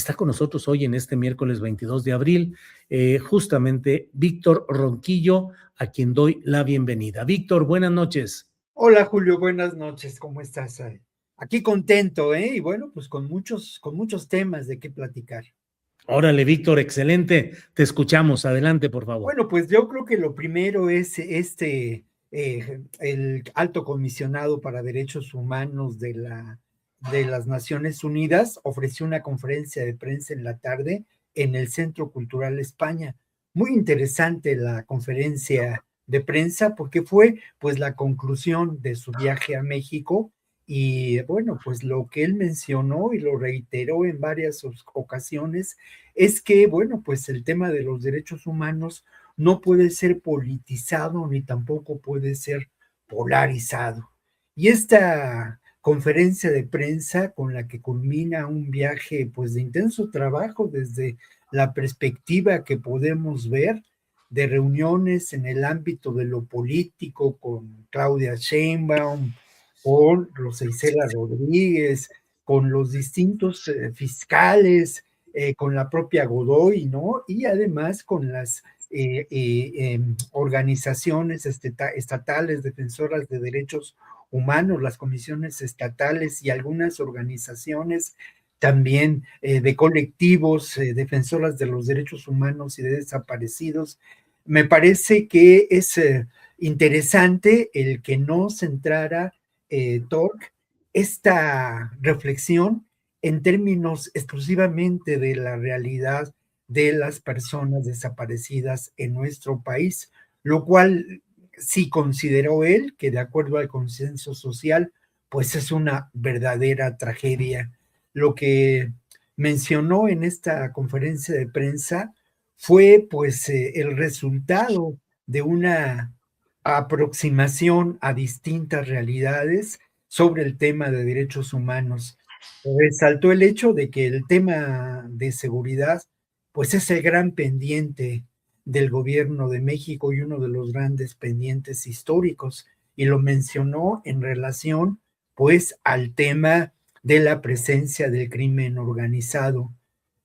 Está con nosotros hoy en este miércoles 22 de abril, justamente Víctor Ronquillo, a quien doy la bienvenida. Víctor, buenas noches. Hola Julio, buenas noches, ¿cómo estás? Aquí contento, ¿eh? Y bueno, pues con muchos temas de qué platicar. Órale, Víctor, excelente. Te escuchamos. Adelante, por favor. Bueno, pues yo creo que lo primero es el alto comisionado para derechos humanos de las Naciones Unidas ofreció una conferencia de prensa en la tarde en el Centro Cultural España. Muy interesante la conferencia de prensa porque fue pues la conclusión de su viaje a México y bueno, pues lo que él mencionó y lo reiteró en varias ocasiones es que bueno, pues el tema de los derechos humanos no puede ser politizado ni tampoco puede ser polarizado. Y esta conferencia de prensa con la que culmina un viaje pues de intenso trabajo desde la perspectiva que podemos ver de reuniones en el ámbito de lo político con Claudia Sheinbaum, con Rosa Isela Rodríguez, con los distintos fiscales, con la propia Godoy, ¿no? Y además con las organizaciones estatales defensoras de derechos humanos, las comisiones estatales y algunas organizaciones también de colectivos defensoras de los derechos humanos y de desaparecidos. Me parece que es interesante el que no centrara Tork esta reflexión en términos exclusivamente de la realidad de las personas desaparecidas en nuestro país, lo cual sí consideró él que de acuerdo al consenso social, pues es una verdadera tragedia. Lo que mencionó en esta conferencia de prensa fue pues el resultado de una aproximación a distintas realidades sobre el tema de derechos humanos. Resaltó el hecho de que el tema de seguridad, pues es el gran pendiente del gobierno de México y uno de los grandes pendientes históricos, y lo mencionó en relación, pues, al tema de la presencia del crimen organizado.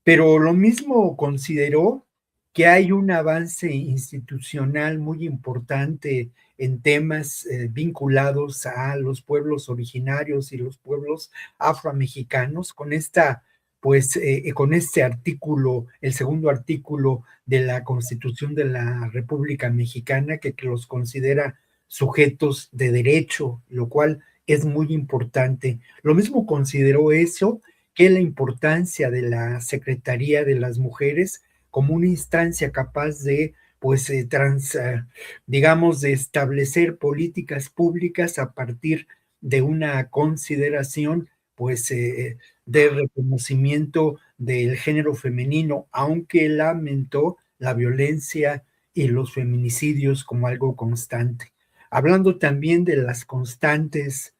Pero lo mismo consideró que hay un avance institucional muy importante en temas vinculados a los pueblos originarios y los pueblos afromexicanos con este artículo, el segundo artículo de la Constitución de la República Mexicana, que los considera sujetos de derecho, lo cual es muy importante. Lo mismo consideró eso que la importancia de la Secretaría de las Mujeres como una instancia capaz de, pues, digamos, de establecer políticas públicas a partir de una consideración, pues, de reconocimiento del género femenino, aunque lamentó la violencia y los feminicidios como algo constante. Hablando también de las constantes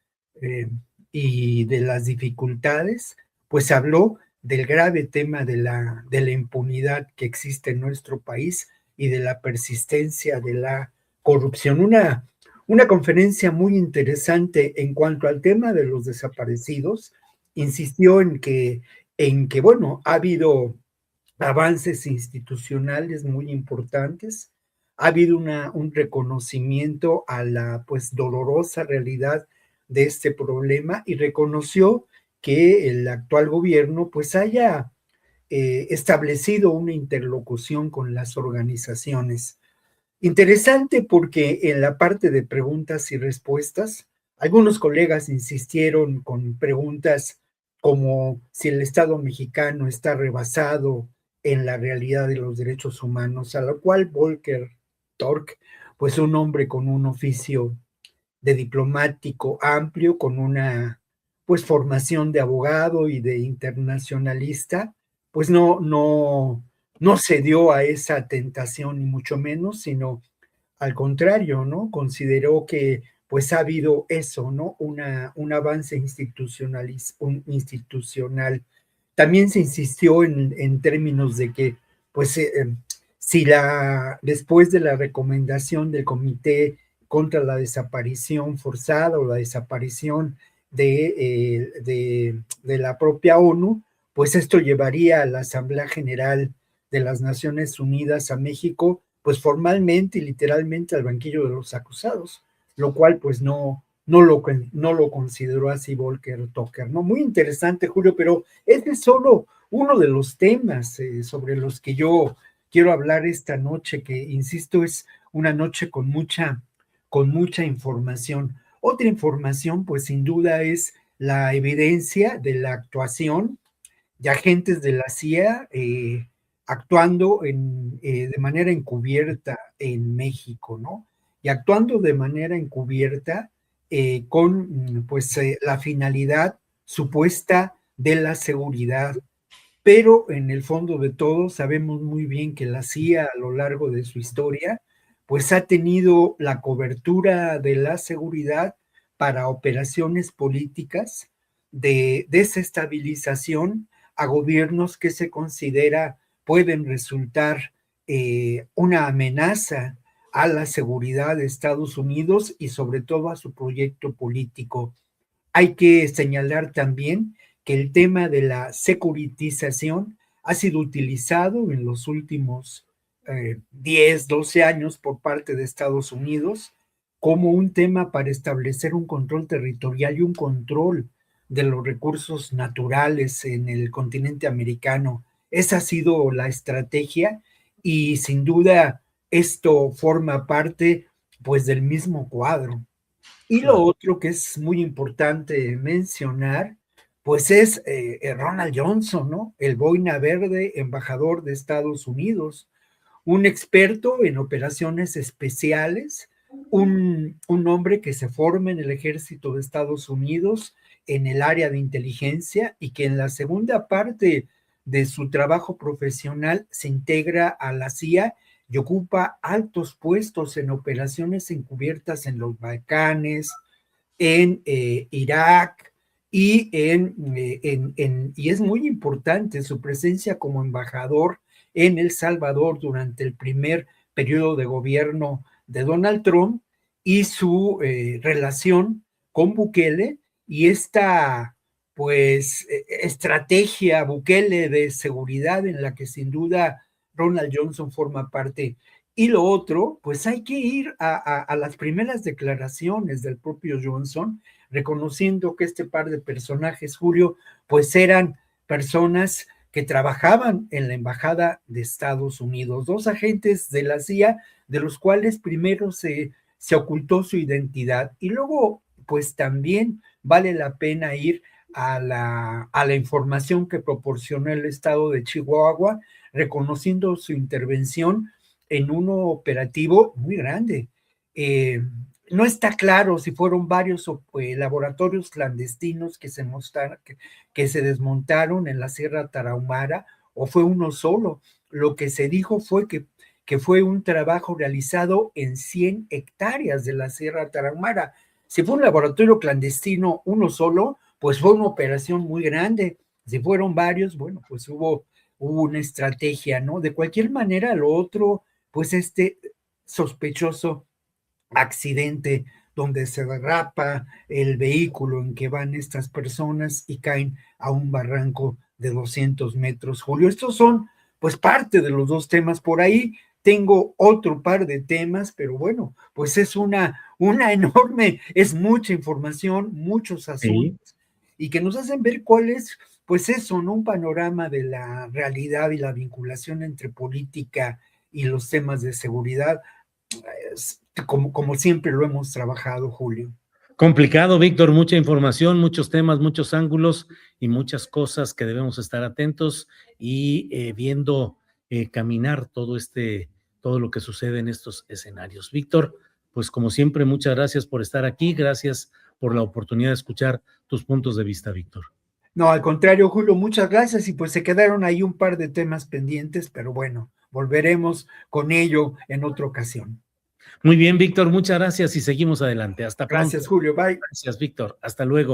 y de las dificultades, pues habló del grave tema de la impunidad que existe en nuestro país y de la persistencia de la corrupción. Una conferencia muy interesante en cuanto al tema de los desaparecidos. Insistió bueno, ha habido avances institucionales muy importantes, ha habido un reconocimiento a la pues dolorosa realidad de este problema y reconoció que el actual gobierno pues haya establecido una interlocución con las organizaciones. Interesante porque en la parte de preguntas y respuestas, algunos colegas insistieron con preguntas como si el Estado mexicano está rebasado en la realidad de los derechos humanos, a lo cual Volker Tork, pues un hombre con un oficio de diplomático amplio, con una pues formación de abogado y de internacionalista, pues no cedió a esa tentación ni mucho menos, sino al contrario, ¿no? Consideró que pues ha habido eso, ¿no? Un avance institucional. También se insistió en términos de que pues si después de la recomendación del Comité contra la Desaparición Forzada o la desaparición de la propia ONU, pues esto llevaría a la Asamblea General de las Naciones Unidas a México, pues formalmente y literalmente al banquillo de los acusados, lo cual pues no lo consideró así Volker Tucker, ¿no? Muy interesante, Julio, pero este es solo uno de los temas sobre los que yo quiero hablar esta noche, que insisto, es una noche con mucha información. Otra información, pues sin duda, es la evidencia de la actuación de agentes de la CIA actuando de manera encubierta en México, ¿no? Y actuando de manera encubierta con pues la finalidad supuesta de la seguridad. Pero en el fondo de todo sabemos muy bien que la CIA a lo largo de su historia pues ha tenido la cobertura de la seguridad para operaciones políticas de desestabilización a gobiernos que se considera pueden resultar una amenaza a la seguridad de Estados Unidos y sobre todo a su proyecto político. Hay que señalar también que el tema de la securitización ha sido utilizado en los últimos 10, 12 años por parte de Estados Unidos como un tema para establecer un control territorial y un control de los recursos naturales en el continente americano. Esa ha sido la estrategia y sin duda esto forma parte pues del mismo cuadro. Y lo otro que es muy importante mencionar, pues es Ronald Johnson, ¿no? El boina verde, embajador de Estados Unidos, un experto en operaciones especiales, un hombre que se forma en el ejército de Estados Unidos en el área de inteligencia y que en la segunda parte de su trabajo profesional se integra a la CIA y ocupa altos puestos en operaciones encubiertas en los Balcanes, en Irak y y es muy importante su presencia como embajador en El Salvador durante el primer periodo de gobierno de Donald Trump y su relación con Bukele y esta pues estrategia Bukele de seguridad en la que sin duda Ronald Johnson forma parte. Y lo otro, pues hay que ir a las primeras declaraciones del propio Johnson, reconociendo que este par de personajes, Julio, pues eran personas que trabajaban en la Embajada de Estados Unidos, dos agentes de la CIA, de los cuales primero se ocultó su identidad. Y luego, pues también vale la pena ir a la información que proporcionó el estado de Chihuahua, reconociendo su intervención en un operativo muy grande. No está claro si fueron varios laboratorios clandestinos que se desmontaron en la Sierra Tarahumara o fue uno solo. Lo que se dijo fue que fue un trabajo realizado en 100 hectáreas de la Sierra Tarahumara. Si fue un laboratorio clandestino uno solo, pues fue una operación muy grande. Si fueron varios, bueno, pues hubo una estrategia, ¿no? De cualquier manera, lo otro pues este sospechoso accidente donde se derrapa el vehículo en que van estas personas y caen a un barranco de 200 metros. Julio, estos son pues parte de los dos temas. Por ahí tengo otro par de temas, pero bueno, pues es una enorme, es mucha información, muchos asuntos, sí, y que nos hacen ver cuál es, pues eso, ¿no? Un panorama de la realidad y la vinculación entre política y los temas de seguridad, como siempre lo hemos trabajado, Julio. Complicado, Víctor, mucha información, muchos temas, muchos ángulos y muchas cosas que debemos estar atentos y viendo caminar todo lo que sucede en estos escenarios. Víctor, pues como siempre, muchas gracias por estar aquí, gracias por la oportunidad de escuchar tus puntos de vista, Víctor. No, al contrario, Julio, muchas gracias y pues se quedaron ahí un par de temas pendientes, pero bueno, volveremos con ello en otra ocasión. Muy bien, Víctor, muchas gracias y seguimos adelante. Hasta pronto. Gracias, Julio, bye. Gracias, Víctor. Hasta luego.